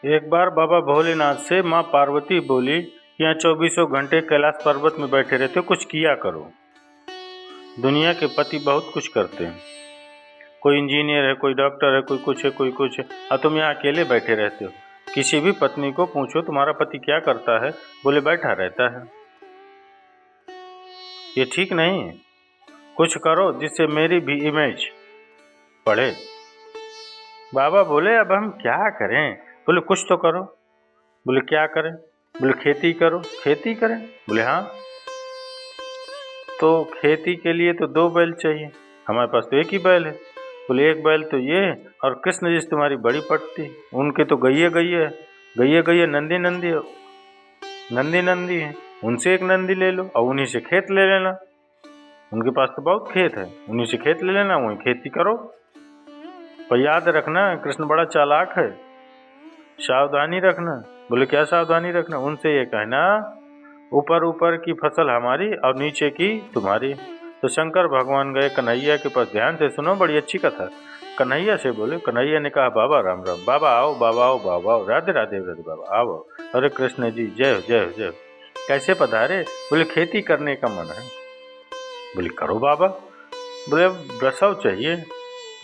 एक बार बाबा भोलेनाथ से माँ पार्वती बोली, यहाँ चौबीसों घंटे कैलाश पर्वत में बैठे रहते हो, कुछ किया करो। दुनिया के पति बहुत कुछ करते हैं, कोई इंजीनियर है, कोई डॉक्टर है, कोई कुछ है, कोई कुछ है, और तुम यहाँ अकेले बैठे रहते हो। किसी भी पत्नी को पूछो तुम्हारा पति क्या करता है, बोले बैठा रहता है। ये ठीक नहीं है, कुछ करो जिससे मेरी भी इमेज बढ़े। बाबा बोले अब हम क्या करें? बोले कुछ तो करो। बोले क्या करें? बोले खेती करो। खेती करें? बोले हाँ। तो खेती के लिए तो 2 बैल चाहिए, हमारे पास तो एक ही बैल है। बोले एक बैल तो ये, और कृष्ण जी तुम्हारी बड़ी पटती, उनके तो गैये गैये है, गैये गैये नंदी नंदी नंदी नंदी है, उनसे एक नंदी ले लो और उन्हीं से खेत ले लेना। उनके पास तो बहुत खेत है, उन्हीं से खेत ले लेना, वहीं खेती करो। पर याद रखना कृष्ण बड़ा चालाक है, सावधानी रखना। बोले क्या सावधानी रखना? उनसे ये कहना ऊपर ऊपर की फसल हमारी और नीचे की तुम्हारी। तो शंकर भगवान गए कन्हैया के पास। ध्यान से सुनो, बड़ी अच्छी कथा। कन्हैया से बोले, कन्हैया ने कहा बाबा राम राम। बाबा आओ, बाबा आओ, बाबा आओ, राधे राधे राधे, बाबा आओ। अरे कृष्ण जी जय हो, जय हो, जय हो। कैसे पधारे? बोले खेती करने का मन है। बोले करो बाबा। बोले ब्रसव चाहिए।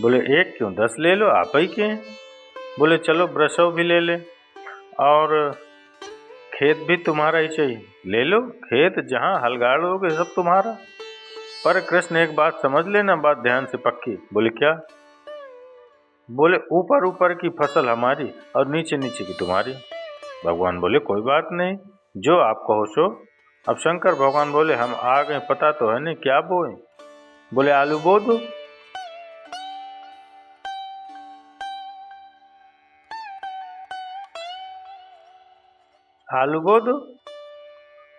बोले एक क्यों 10 ले लो, आप ही के। बोले चलो ब्रसव भी ले ले, और खेत भी तुम्हारा ही चाहिए, ले लो। खेत जहाँ हल गाड़ोगे सब तुम्हारा। पर कृष्ण एक बात समझ लेना, बात ध्यान से पक्की। बोले क्या? बोले ऊपर ऊपर की फसल हमारी और नीचे नीचे की तुम्हारी। भगवान बोले कोई बात नहीं, जो आप कहो सो। अब शंकर भगवान बोले हम आ गए, पता तो है नहीं क्या बोए। बोले आलू बो दो। आलू बो दो।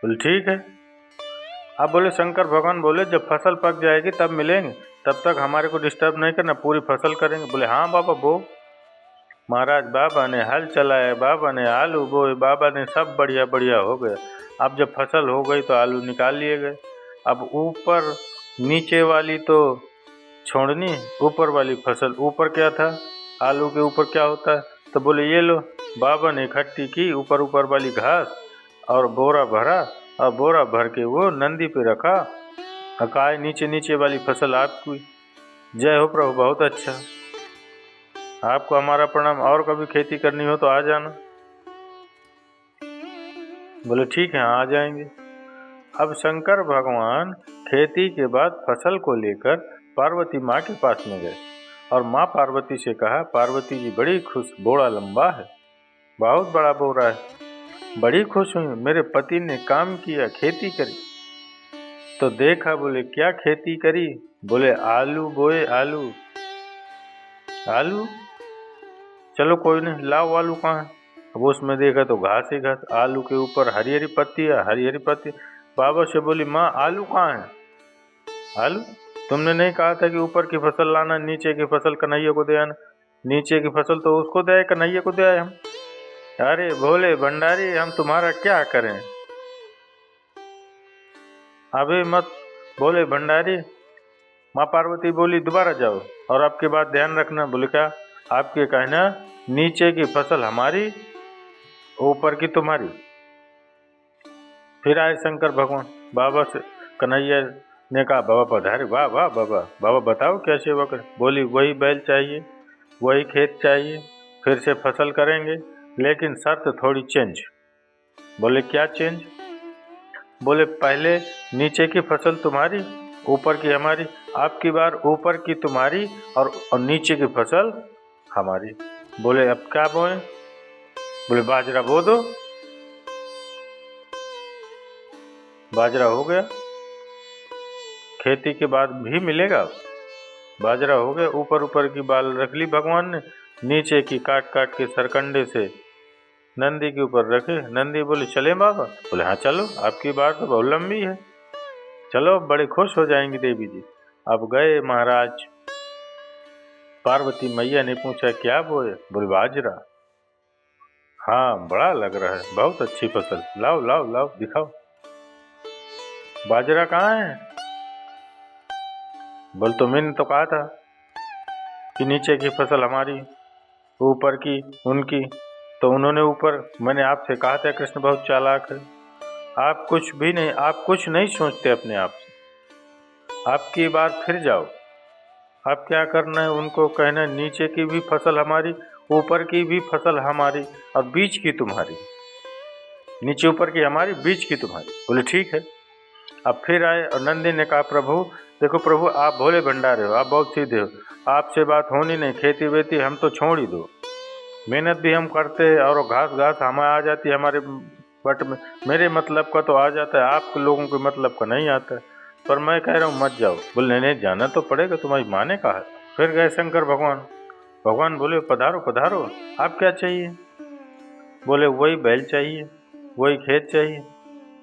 बोले ठीक है। अब बोले शंकर भगवान बोले जब फसल पक जाएगी तब मिलेंगे, तब तक हमारे को डिस्टर्ब नहीं करना, पूरी फसल करेंगे। बोले हाँ बाबा बो। महाराज बाबा ने हल चलाया, बाबा ने आलू बोए, बाबा ने सब बढ़िया बढ़िया हो गया। अब जब फसल हो गई तो आलू निकाल लिए गए। अब ऊपर नीचे वाली तो छोड़नी, ऊपर वाली फसल। ऊपर क्या था? आलू के ऊपर क्या होता है? तो बोले ये लो। बाबा ने इकट्ठी की ऊपर ऊपर वाली घास और बोरा भरा, और बोरा भर के वो नंदी पे रखा। हकाए नीचे नीचे वाली फसल आपकी। जय हो प्रभु, बहुत अच्छा। आपको हमारा प्रणाम, और कभी खेती करनी हो तो आ जाना। बोले ठीक है आ जाएंगे। अब शंकर भगवान खेती के बाद फसल को लेकर पार्वती माँ के पास में गए, और माँ पार्वती से कहा, पार्वती जी बड़ी खुश, बोरा लंबा है, बहुत बड़ा बोरा है, बड़ी खुश हुई, मेरे पति ने काम किया, खेती करी। तो देखा। बोले क्या खेती करी? बोले आलू बोए, आलू। आलू? चलो कोई नहीं, लाओ आलू कहाँ है? अब उसमें देखा तो घास ही घास, आलू के ऊपर हरी हरी पत्तियाँ, हरी हरी पत्ती। बाबा से बोली माँ आलू कहाँ है? आलू? तुमने नहीं कहा था कि ऊपर की फसल लाना, नीचे की फसल कन्हैया को दे आना? नीचे की फसल तो उसको दे आए, कन्हैया को दे आए हम। अरे भोले भंडारी, हम तुम्हारा क्या करें? अभी मत भोले भंडारी। माँ पार्वती बोली दोबारा जाओ, और आपके बात ध्यान रखना। बोले क्या? आपके कहना नीचे की फसल हमारी, ऊपर की तुम्हारी। फिर आए शंकर भगवान बाबा से। कन्हैया ने कहा बाबा पधारे। वाह वाह बाबा, बाबा बताओ क्या सेवा करें? बोली वही बैल चाहिए, वही खेत चाहिए, फिर से फसल करेंगे, लेकिन शर्त थोड़ी चेंज। बोले क्या चेंज? बोले पहले नीचे की फसल तुम्हारी, ऊपर की हमारी। अब की बार ऊपर की तुम्हारी और नीचे की फसल हमारी। बोले अब क्या बोए? बोले बाजरा बो दो। बाजरा हो गया, खेती के बाद भी मिलेगा। बाजरा हो गया, ऊपर ऊपर की बाल रख ली भगवान ने, नीचे की काट काट के सरकंडे से नंदी के ऊपर रखे। नंदी बोले चले बाबा? बोले हाँ चलो, आपकी बात तो बहुत लंबी है, चलो बड़े खुश हो जाएंगी देवी जी। अब गए महाराज। पार्वती मैया ने पूछा क्या बोए? बोले बाजरा। हाँ बड़ा लग रहा है, बहुत अच्छी फसल, लाओ लाओ लाओ दिखाओ। बाजरा कहाँ है? बोल तुमने तो कहा था कि नीचे की फसल हमारी, ऊपर की उनकी। तो उन्होंने ऊपर, मैंने आपसे कहा था कृष्ण बहुत चालाक है, आप कुछ भी नहीं, आप कुछ नहीं सोचते अपने आप से, आपकी बार फिर जाओ, आप क्या करना है, उनको कहना नीचे की भी फसल हमारी, ऊपर की भी फसल हमारी और बीच की तुम्हारी, नीचे ऊपर की हमारी, बीच की तुम्हारी। बोले ठीक है। अब फिर आए और नंदी ने कहा प्रभु देखो प्रभु, आप भोले भंडारे हो, आप बहुत सीधे हो, आपसे बात होनी नहीं, खेती वेती हम तो छोड़ ही दो, मेहनत भी हम करते और घास घास हमें आ जाती है हमारे बट में, मेरे मतलब का तो आ जाता है, आप लोगों के मतलब का नहीं आता है, पर मैं कह रहा हूँ मत जाओ। बोले नहीं जाना तो पड़ेगा, तुम्हारी माँ ने कहा। फिर गए शंकर भगवान, भगवान बोले पधारो पधारो, आप क्या चाहिए? बोले वही बैल चाहिए, वही खेत चाहिए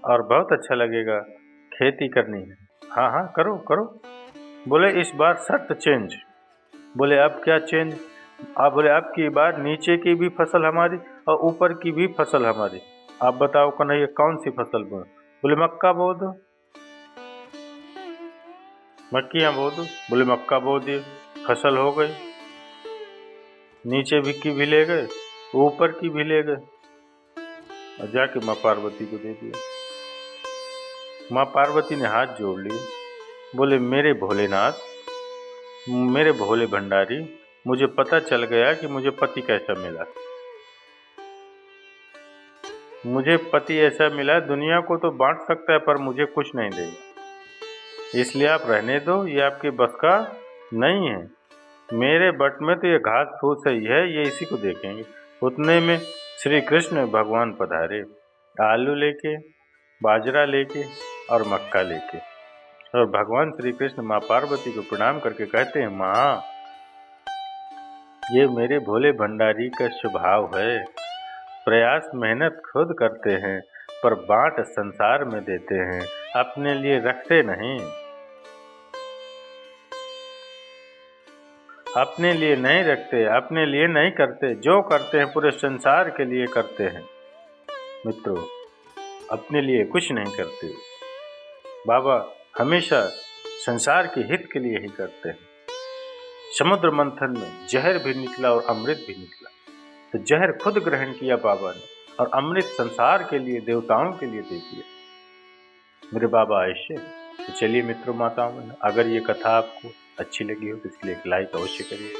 और बहुत अच्छा लगेगा, खेती करनी है। हाँ हाँ करो करो। बोले इस बार शर्त चेंज। बोले अब क्या चेंज? आप बोले अब की बार नीचे की भी फसल हमारी और ऊपर की भी फसल हमारी। आप बताओ कन्हैया कौन सी फसल बो? बोले मक्का बो दो, मक्कियाँ बो दो। बोले मक्का बो दिए, फसल हो गई, नीचे भी की भी ले गए, ऊपर की भी ले गए और जाके माँ पार्वती को दे दिया। माँ पार्वती ने हाथ जोड़ लिए, बोले मेरे भोलेनाथ, मेरे भोले भंडारी, मुझे पता चल गया कि मुझे पति कैसा मिला। मुझे पति ऐसा मिला, दुनिया को तो बांट सकता है पर मुझे कुछ नहीं देगा, इसलिए आप रहने दो, ये आपके बस का नहीं है। मेरे बट में तो ये घास फूस ही है, ये इसी को देखेंगे। उतने में श्री कृष्ण भगवान पधारे, आलू लेके, बाजरा लेके और मक्का लेके। और भगवान श्री कृष्ण माँ पार्वती को प्रणाम करके कहते हैं माँ, ये मेरे भोले भंडारी का स्वभाव है, प्रयास मेहनत खुद करते हैं पर बांट संसार में देते हैं, अपने लिए रखते नहीं, अपने लिए नहीं रखते, अपने लिए नहीं करते, जो करते हैं पूरे संसार के लिए करते हैं। मित्रों, अपने लिए कुछ नहीं करते, बाबा हमेशा संसार के हित के लिए ही करते हैं। समुद्र मंथन में जहर भी निकला और अमृत भी निकला, तो जहर खुद ग्रहण किया बाबा ने और अमृत संसार के लिए, देवताओं के लिए दे दिया मेरे बाबा ऐसे। तो चलिए मित्रों माताओं, अगर ये कथा आपको अच्छी लगी हो तो इसके लिए एक लाइक अवश्य करिएगा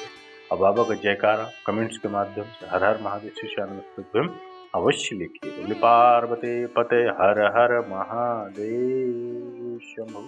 और बाबा का जयकारा कमेंट्स के माध्यम से हर हर महादेव शिष्यान अवश्य लिखिए। पार्वती पते हर हर महादेव शंभु।